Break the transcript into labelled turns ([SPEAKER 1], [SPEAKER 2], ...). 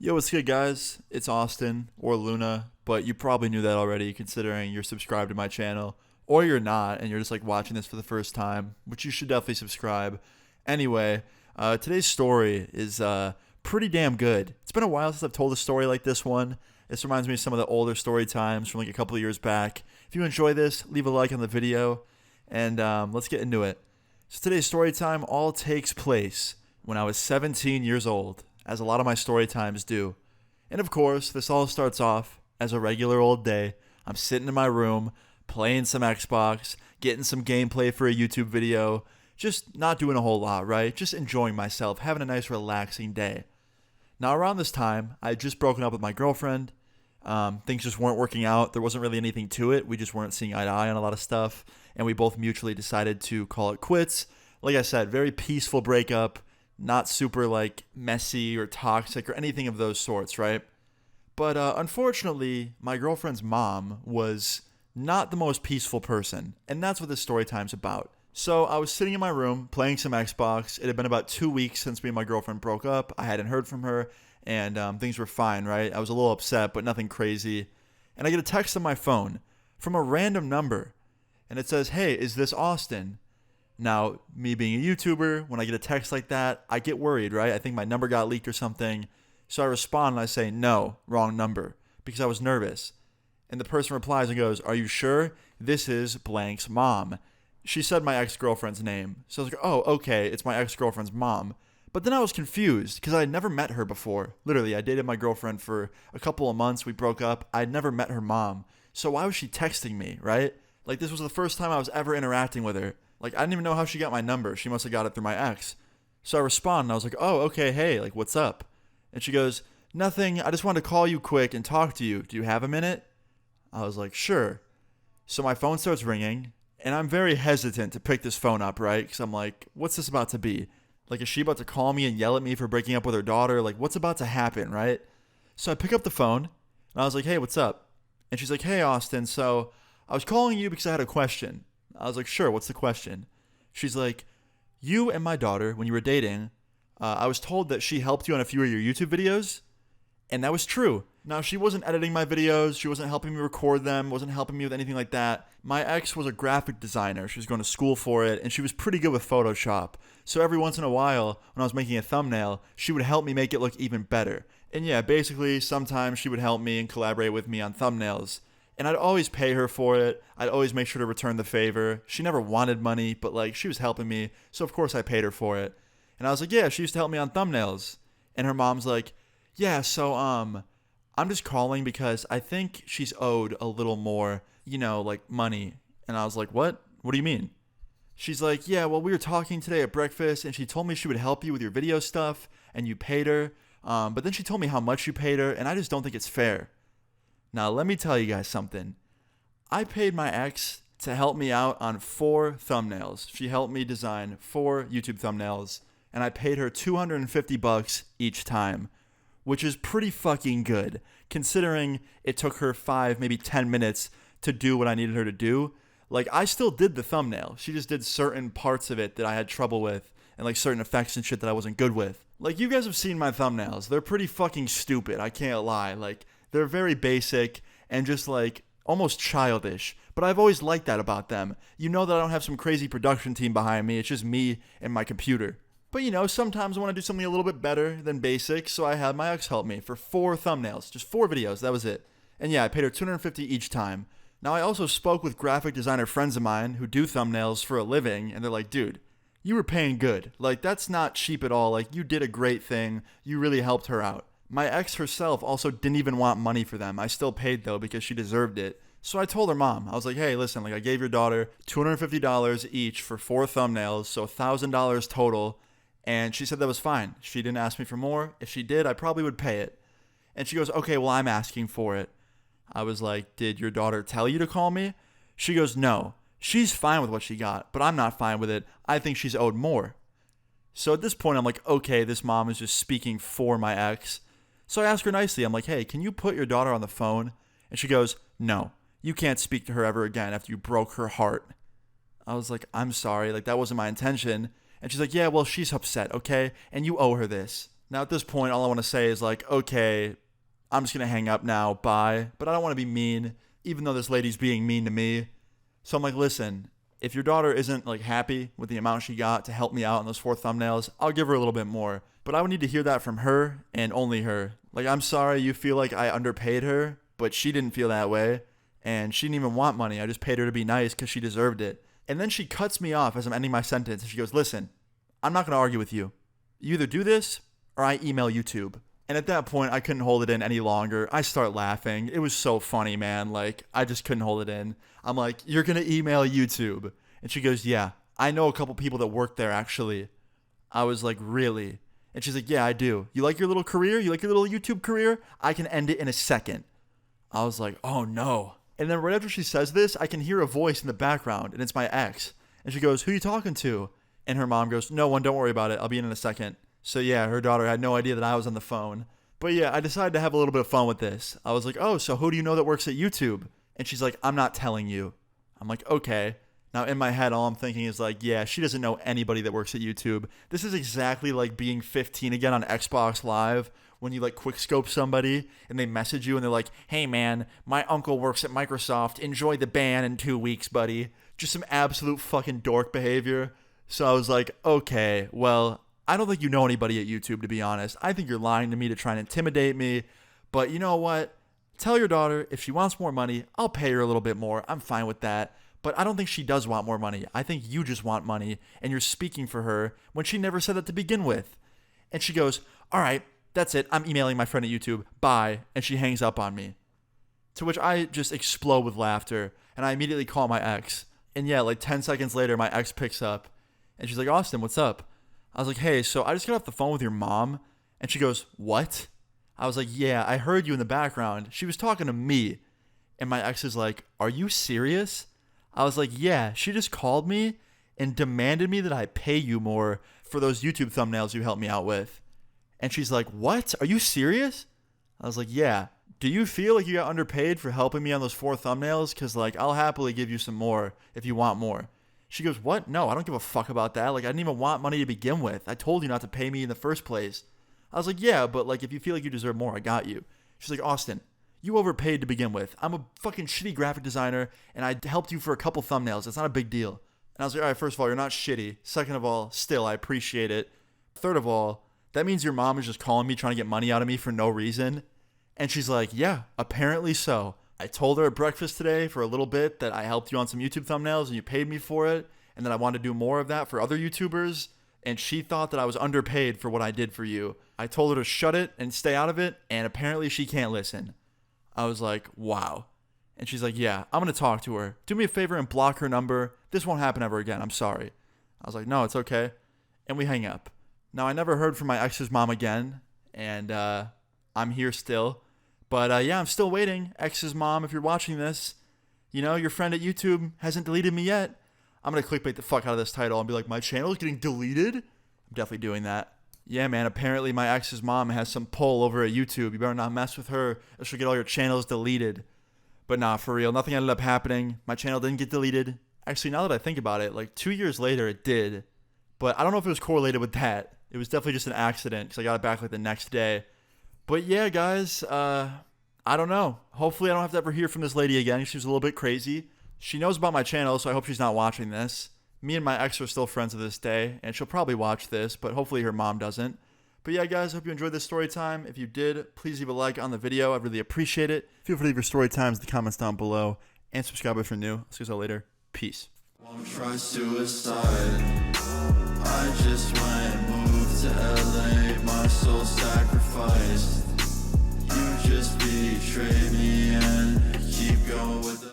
[SPEAKER 1] Yo, what's good, guys? It's Austin or Luna, but you probably knew that already considering you're subscribed to my channel, or you're not and you're just like watching this for the first time, which you should definitely subscribe. Anyway, today's story is pretty damn good. It's been a while since I've told a story like this one. This reminds me of some of the older story times from like a couple of years back. If you enjoy this, leave a like on the video, and let's get into it. So today's story time all takes place when I was 17 years old, as a lot of my story times do. And of course, this all starts off as a regular old day. I'm sitting in my room, playing some Xbox, getting some gameplay for a YouTube video, just not doing a whole lot, right? Just enjoying myself, having a nice relaxing day. Now, around this time, I had just broken up with my girlfriend. Things just weren't working out. There wasn't really anything to it. We just weren't seeing eye to eye on a lot of stuff. And we both mutually decided to call it quits. Like I said, very peaceful breakup, not super like messy or toxic or anything of those sorts, right? But unfortunately, my girlfriend's mom was not the most peaceful person. And that's what this story time's about. So I was sitting in my room playing some Xbox. It had been about 2 weeks since me and my girlfriend broke up. I hadn't heard from her, and things were fine, right? I was a little upset, but nothing crazy. And I get a text on my phone from a random number, and it says, "Hey, is this Austin?" Now, me being a YouTuber, when I get a text like that, I get worried, right? I think my number got leaked or something. So I respond and I say, "No, wrong number," because I was nervous. And the person replies and goes, "Are you sure? This is blank's mom." She said my ex-girlfriend's name. So I was like, "Oh, okay, it's my ex-girlfriend's mom." But then I was confused because I had never met her before. Literally, I dated my girlfriend for a couple of months. We broke up. I'd never met her mom. So why was she texting me, right? Like, this was the first time I was ever interacting with her. Like, I didn't even know how she got my number. She must have got it through my ex. So I respond and I was like, "Oh, okay, hey, like, what's up?" And she goes, "Nothing. I just wanted to call you quick and talk to you. Do you have a minute?" I was like, "Sure." So my phone starts ringing, and I'm very hesitant to pick this phone up, right? Because I'm like, what's this about to be? Like, is she about to call me and yell at me for breaking up with her daughter? Like, what's about to happen, right? So I pick up the phone, and I was like, "Hey, what's up?" And she's like, "Hey, Austin, so I was calling you because I had a question." I was like, "Sure, what's the question?" She's like, "You and my daughter, when you were dating, I was told that she helped you on a few of your YouTube videos, and that was true. Now, she wasn't editing my videos. She wasn't helping me record them, wasn't helping me with anything like that. My ex was a graphic designer. She was going to school for it, and she was pretty good with Photoshop. So every once in a while, when I was making a thumbnail, she would help me make it look even better. And yeah, basically, sometimes she would help me and collaborate with me on thumbnails. And I'd always pay her for it. I'd always make sure to return the favor. She never wanted money, but like, she was helping me, so of course I paid her for it. And I was like, "Yeah, she used to help me on thumbnails." And her mom's like, "Yeah, so I'm just calling because I think she's owed a little more, like money." And I was like, "What? What do you mean?" She's like, "Yeah, well, we were talking today at breakfast, and she told me she would help you with your video stuff, and you paid her. But then she told me how much you paid her, and I just don't think it's fair." Now, let me tell you guys something. I paid my ex to help me out on 4 thumbnails. She helped me design 4 YouTube thumbnails, and I paid her $250 each time, which is pretty fucking good considering it took her 5, maybe 10 minutes to do what I needed her to do. Like, I still did the thumbnail. She just did certain parts of it that I had trouble with, and like certain effects and shit that I wasn't good with. Like, you guys have seen my thumbnails. They're pretty fucking stupid. I can't lie. Like, they're very basic and just like almost childish. But I've always liked that about them. You know that I don't have some crazy production team behind me. It's just me and my computer. But sometimes I want to do something a little bit better than basic, so I had my ex help me for 4 thumbnails, just 4 videos, that was it. And yeah, I paid her $250 each time. Now, I also spoke with graphic designer friends of mine who do thumbnails for a living, and they're like, "Dude, you were paying good. Like, that's not cheap at all. Like, you did a great thing. You really helped her out." My ex herself also didn't even want money for them. I still paid though because she deserved it. So I told her mom, I was like, "Hey, listen, like, I gave your daughter $250 each for 4 thumbnails, so $1,000 total." And she said that was fine. She didn't ask me for more. If she did, I probably would pay it. And she goes, "Okay, well, I'm asking for it." I was like, "Did your daughter tell you to call me?" She goes, "No. She's fine with what she got, but I'm not fine with it. I think she's owed more." So at this point, I'm like, okay, this mom is just speaking for my ex. So I ask her nicely, I'm like, "Hey, can you put your daughter on the phone?" And she goes, "No, you can't speak to her ever again after you broke her heart." I was like, "I'm sorry, like, that wasn't my intention." And she's like, "Yeah, well, she's upset, okay? And you owe her this." Now at this point, all I want to say is like, okay, I'm just going to hang up now, bye. But I don't want to be mean, even though this lady's being mean to me. So I'm like, listen, if your daughter isn't like happy with the amount she got to help me out on those 4 thumbnails, I'll give her a little bit more. But I would need to hear that from her and only her. Like, I'm sorry you feel like I underpaid her, but she didn't feel that way. And she didn't even want money. I just paid her to be nice because she deserved it. And then she cuts me off as I'm ending my sentence. And she goes, listen, I'm not going to argue with you. You either do this or I email YouTube. And at that point, I couldn't hold it in any longer. I start laughing. It was so funny, man. Like, I just couldn't hold it in. I'm like, you're going to email YouTube? And she goes, yeah, I know a couple people that work there, actually. I was like, really? And she's like, yeah, I do. You like your little career? You like your little YouTube career? I can end it in a second. I was like, oh, no. And then right after she says this, I can hear a voice in the background, and it's my ex. And she goes, who are you talking to? And her mom goes, no one, don't worry about it. I'll be in a second. So yeah, her daughter had no idea that I was on the phone. But yeah, I decided to have a little bit of fun with this. I was like, oh, so who do you know that works at YouTube? And she's like, I'm not telling you. I'm like, okay. Now in my head, all I'm thinking is like, yeah, she doesn't know anybody that works at YouTube. This is exactly like being 15 again on Xbox Live when you like quickscope somebody and they message you and they're like, hey man, my uncle works at Microsoft. Enjoy the ban in 2 weeks, buddy. Just some absolute fucking dork behavior. So I was like, okay, well, I don't think you know anybody at YouTube, to be honest. I think you're lying to me to try and intimidate me. But you know what? Tell your daughter if she wants more money, I'll pay her a little bit more. I'm fine with that. But I don't think she does want more money. I think you just want money, and you're speaking for her when she never said that to begin with. And she goes, all right, that's it. I'm emailing my friend at YouTube. Bye. And she hangs up on me. To which I just explode with laughter, and I immediately call my ex. And yeah, like 10 seconds later, my ex picks up, and she's like, Austin, what's up? I was like, hey, so I just got off the phone with your mom. And she goes, what? I was like, yeah, I heard you in the background. She was talking to me. And my ex is like, are you serious? I was like, yeah, she just called me and demanded me that I pay you more for those YouTube thumbnails you helped me out with. And she's like, what? Are you serious? I was like, yeah. Do you feel like you got underpaid for helping me on those 4 thumbnails? Because, like, I'll happily give you some more if you want more. She goes, what? No, I don't give a fuck about that. Like, I didn't even want money to begin with. I told you not to pay me in the first place. I was like, yeah, but, like, if you feel like you deserve more, I got you. She's like, Austin, you overpaid to begin with. I'm a fucking shitty graphic designer, and I helped you for a couple thumbnails. It's not a big deal. And I was like, all right, first of all, you're not shitty. Second of all, still, I appreciate it. Third of all, that means your mom is just calling me trying to get money out of me for no reason. And she's like, yeah, apparently so. I told her at breakfast today for a little bit that I helped you on some YouTube thumbnails and you paid me for it, and that I wanted to do more of that for other YouTubers, and she thought that I was underpaid for what I did for you. I told her to shut it and stay out of it, and apparently she can't listen. I was like, wow. And she's like, yeah, I'm going to talk to her. Do me a favor and block her number. This won't happen ever again. I'm sorry. I was like, no, it's okay. And we hang up. Now, I never heard from my ex's mom again, and I'm here still. But yeah, I'm still waiting. Ex's mom, if you're watching this, you know, your friend at YouTube hasn't deleted me yet. I'm going to clickbait the fuck out of this title and be like, my channel is getting deleted? I'm definitely doing that. Yeah, man, apparently my ex's mom has some pull over at YouTube. You better not mess with her or she'll get all your channels deleted. But nah, for real, nothing ended up happening. My channel didn't get deleted. Actually, now that I think about it, like 2 years later, it did. But I don't know if it was correlated with that. It was definitely just an accident because I got it back like the next day. But yeah, guys, I don't know. Hopefully I don't have to ever hear from this lady again. She was a little bit crazy. She knows about my channel, so I hope she's not watching this. Me and my ex are still friends to this day, and she'll probably watch this, but hopefully her mom doesn't. But yeah, guys, hope you enjoyed this story time. If you did, please leave a like on the video. I'd really appreciate it. Feel free to leave your story times in the comments down below, and subscribe if you're new. I'll see you all later. Peace. Won't try suicide.